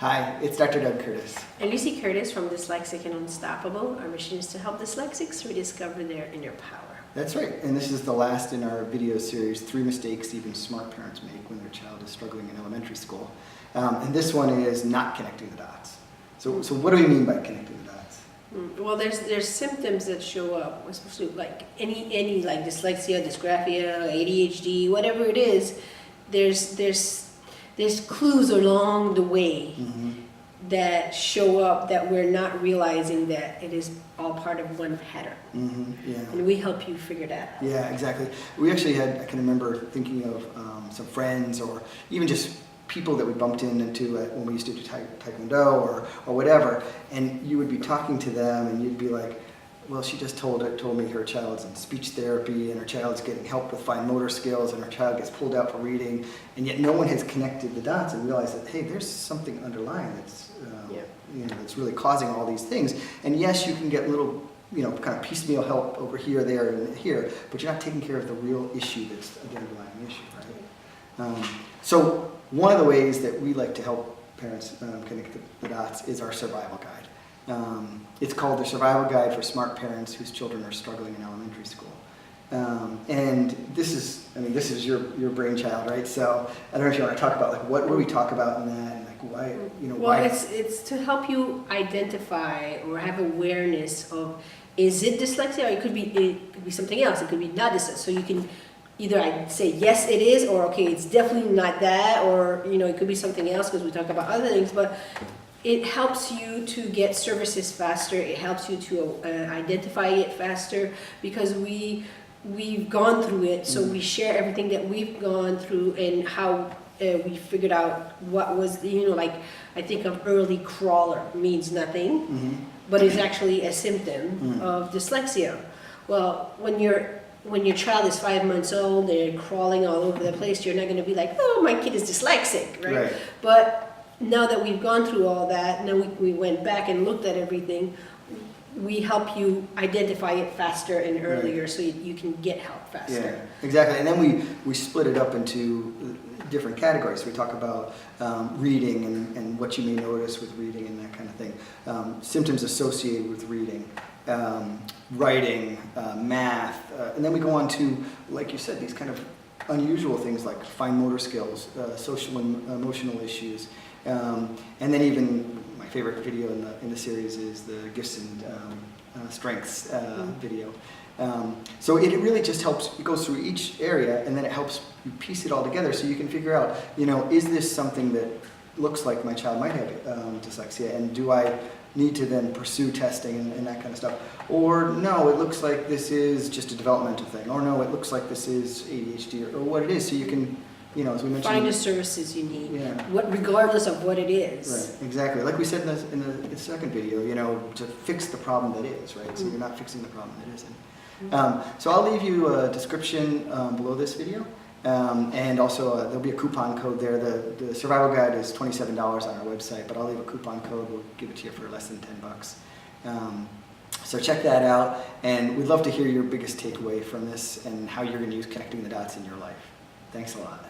Hi, it's Dr. Doug Curtis. And Lucy Curtis from Dyslexic and Unstoppable. Our mission is to help dyslexics rediscover their inner power. That's right, and this is the last in our video series, 3 mistakes even smart parents make when their child is struggling in elementary school. And this one is not connecting the dots. So what do we mean by connecting the dots? Well, there's symptoms that show up, especially like any like dyslexia, dysgraphia, ADHD, whatever it is. There's clues along the way that show up that we're not realizing that it is all part of one pattern. Yeah. And we help you figure that out. Yeah, exactly. We actually had, I can remember thinking of some friends or even just people that we bumped into when we used to do taekwondo or whatever, and you would be talking to them and you'd be like, well, she just told me her child's in speech therapy and her child's getting help with fine motor skills and her child gets pulled out for reading, and yet no one has connected the dots and realized that, hey, there's something underlying that's that's really causing all these things. And yes, you can get little kind of piecemeal help over here, there, and here, but you're not taking care of the real issue that's the underlying issue, right? So one of the ways that we like to help parents connect the dots is our survival guide. It's called the Survival Guide for Smart Parents Whose Children Are Struggling in Elementary School. And this is your brainchild, right? So I don't know if you want to talk about like what do we talk about in that, and like why Well, it's to help you identify or have awareness of, is it dyslexia, or it could be something else. It could be not dyslexia. So you can either I'd say yes it is, or okay it's definitely not that, or it could be something else because we talk about other things, but it helps you to get services faster. It helps you to identify it faster because we've gone through it, so we share everything that we've gone through and how we figured out what was, like I think of early crawler means nothing, but it's actually a symptom of dyslexia. Well, when your child is 5 months old, they're crawling all over the place, you're not going to be like, oh, my kid is dyslexic, right? But now that we've gone through all that, now we went back and looked at everything, we help you identify it faster and earlier, so you can get help faster. Yeah, exactly. And then we split it up into different categories. We talk about reading and what you may notice with reading and that kind of thing. Symptoms associated with reading. Writing, math, and then we go on to, like you said, these kind of unusual things like fine motor skills, social and emotional issues, and then even my favorite video in the series is the gifts and strengths video. So it really just helps, it goes through each area and then it helps you piece it all together so you can figure out, is this something that looks like my child might have dyslexia, and do I need to then pursue testing and that kind of stuff? Or no, it looks like this is just a developmental thing. Or no, it looks like this is ADHD or what it is. So you can, as we mentioned, find the services you need, yeah, regardless of what it is. Right, exactly. Like we said in the second video, to fix the problem that is, right? So you're not fixing the problem that isn't. So I'll leave you a description below this video. And also there'll be a coupon code there. The survival guide is $27 on our website, but I'll leave a coupon code. We'll give it to you for less than $10. So check that out, and we'd love to hear your biggest takeaway from this and how you're going to use connecting the dots in your life. Thanks a lot.